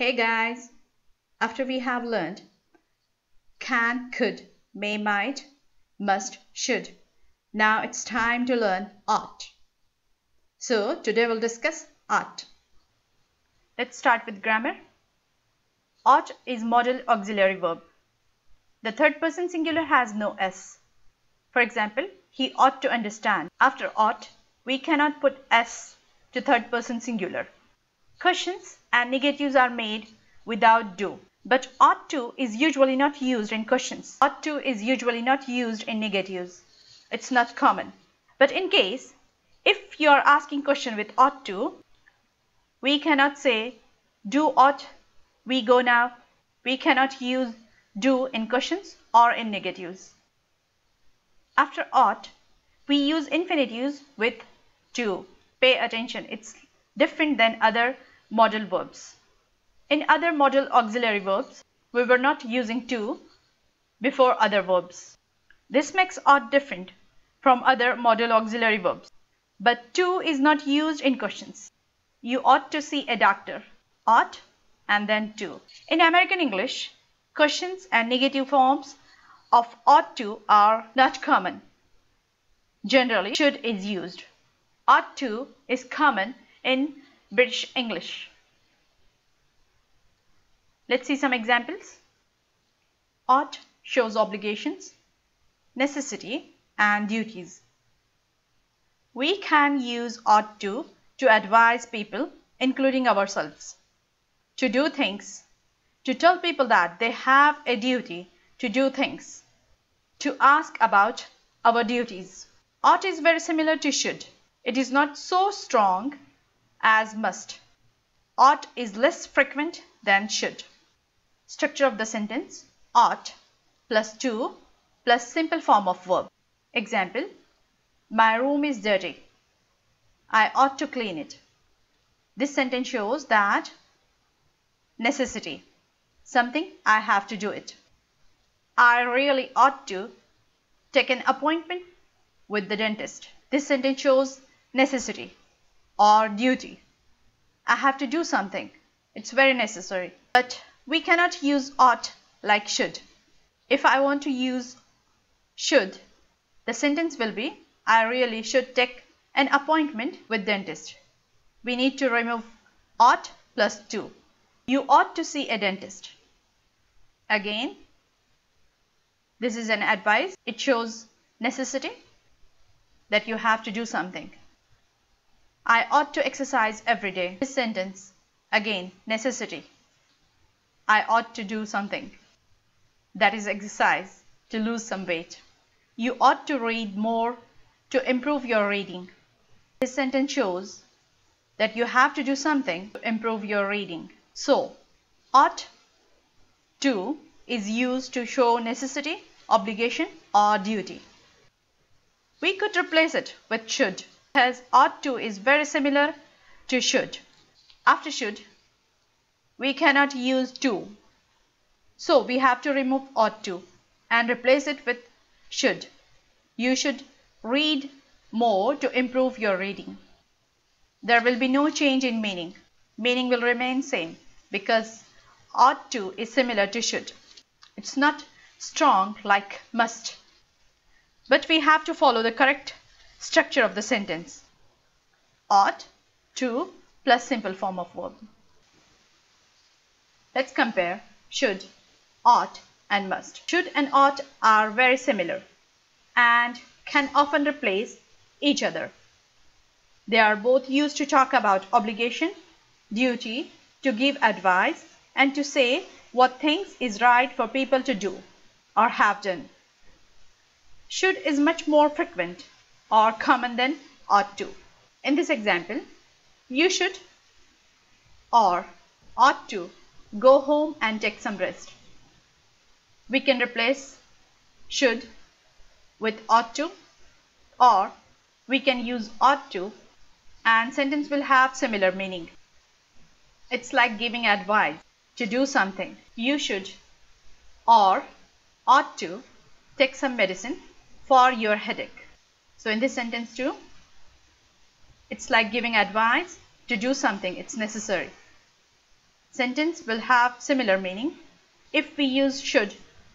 Hey guys, after we have learned can, could, may, might, must, should, now it's time to learn ought. So today we'll discuss ought. Let's start with grammar. Ought is modal auxiliary verb. The third person singular has no s. For example, he ought to understand. After ought, we cannot put s to third person singular. Questions and negatives are made without do. But ought to is usually not used in questions. Ought to is usually not used in negatives. It's not common. But in case, if you are asking question with ought to, we cannot say do ought we go now. We cannot use do in questions or in negatives. After ought, we use infinitives with to. Pay attention, it's different than other modal verbs. In other modal auxiliary verbs, we were not using to before other verbs. This makes ought different from other modal auxiliary verbs. But to is not used in questions. You ought to see a doctor. Ought and then to. In American English, questions and negative forms of ought to are not common. Generally, should is used. Ought to is common in British English. Let's see some examples. Ought shows obligations, necessity, and duties. We can use ought to advise people, including ourselves, to do things, to tell people that they have a duty to do things, to ask about our duties. Ought is very similar to should. It is not so strong as must. Ought is less frequent than should. Structure of the sentence: ought plus to plus simple form of verb. Example: my room is dirty. I ought to clean it. This sentence shows that necessity, something I have to do it. I really ought to take an appointment with the dentist. This sentence shows necessity or duty. I have to do something. It's very necessary. But we cannot use ought like should. If I want to use should, the sentence will be I really should take an appointment with dentist. We need to remove ought plus to. You ought to see a dentist. Again, this is an advice. It shows necessity, that you have to do something. I ought to exercise every day. This sentence, again, necessity. I ought to do something. That is exercise, to lose some weight. You ought to read more to improve your reading. This sentence shows that you have to do something to improve your reading. So, ought to is used to show necessity, obligation, or duty. We could replace it with should, because ought to is very similar to should. After should, we cannot use to. So we have to remove ought to and replace it with should. You should read more to improve your reading. There will be no change in meaning. Meaning will remain same because ought to is similar to should. It's not strong like must. But we have to follow the correct structure of the sentence. Ought to plus simple form of verb. Let's compare should, ought, and must. Should and ought are very similar and can often replace each other. They are both used to talk about obligation, duty, to give advice, and to say what things is right for people to do or have done. Should is much more frequent or common than ought to. In this example, you should or ought to go home and take some rest. We can replace should with ought to, or we can use ought to and sentence will have similar meaning. It's like giving advice to do something. You should or ought to take some medicine for your headache. So in this sentence too, it's like giving advice to do something. It's necessary. sentence will have similar meaning if we use should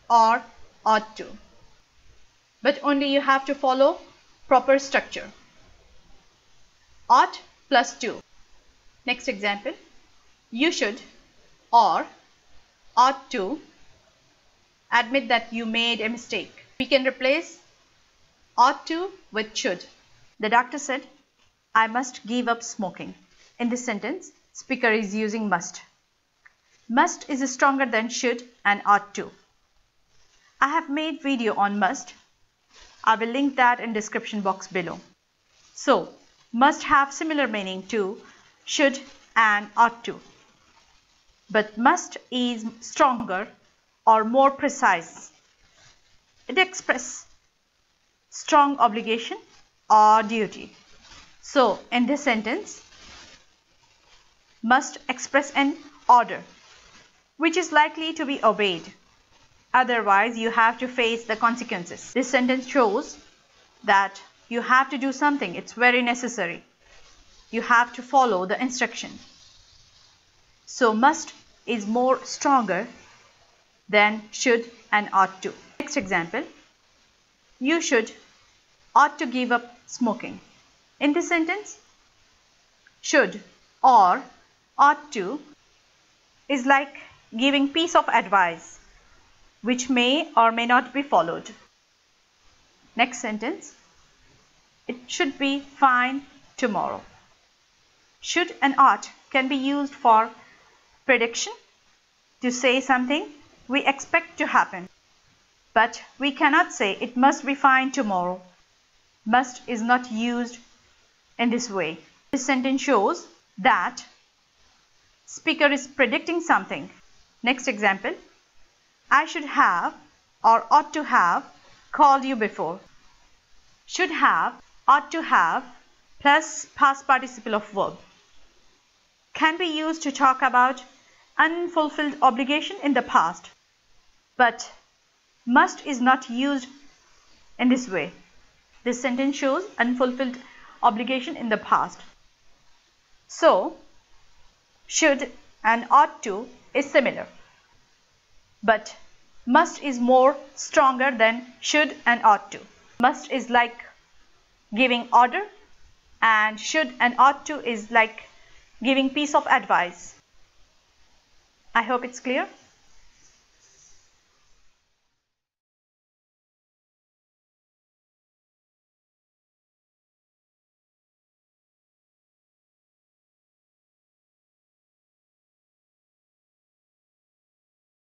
or ought to. But only you have to follow proper structure. Ought plus to. Next example. You should or ought to admit that you made a mistake. We can replace ought to with should. The doctor said, I must give up smoking. In this sentence, speaker is using must. Must is stronger than should and ought to. I have made video on must. I will link that in description box below. So, must have similar meaning to should and ought to. But must is stronger or more precise. It expresses strong obligation or duty. So, in this sentence, must express an order which is likely to be obeyed. Otherwise, you have to face the consequences. This sentence shows that you have to do something. It's very necessary. You have to follow the instruction. So, must is more stronger than should and ought to. Next example. You should ought to give up smoking. In this sentence, should or ought to is like giving piece of advice which may or may not be followed. Next sentence. It should be fine tomorrow. Should and ought can be used for prediction, to say something we expect to happen. But we cannot say it must be fine tomorrow. Must is not used in this way. This sentence shows that speaker is predicting something. Next example. I should have or ought to have called you before. Should have, ought to have plus past participle of verb can be used to talk about unfulfilled obligation in the past. But must is not used in this way. This sentence shows unfulfilled obligation in the past. So, should and ought to is similar. But must is more stronger than should and ought to. Must is like giving order and should and ought to is like giving piece of advice. I hope it's clear.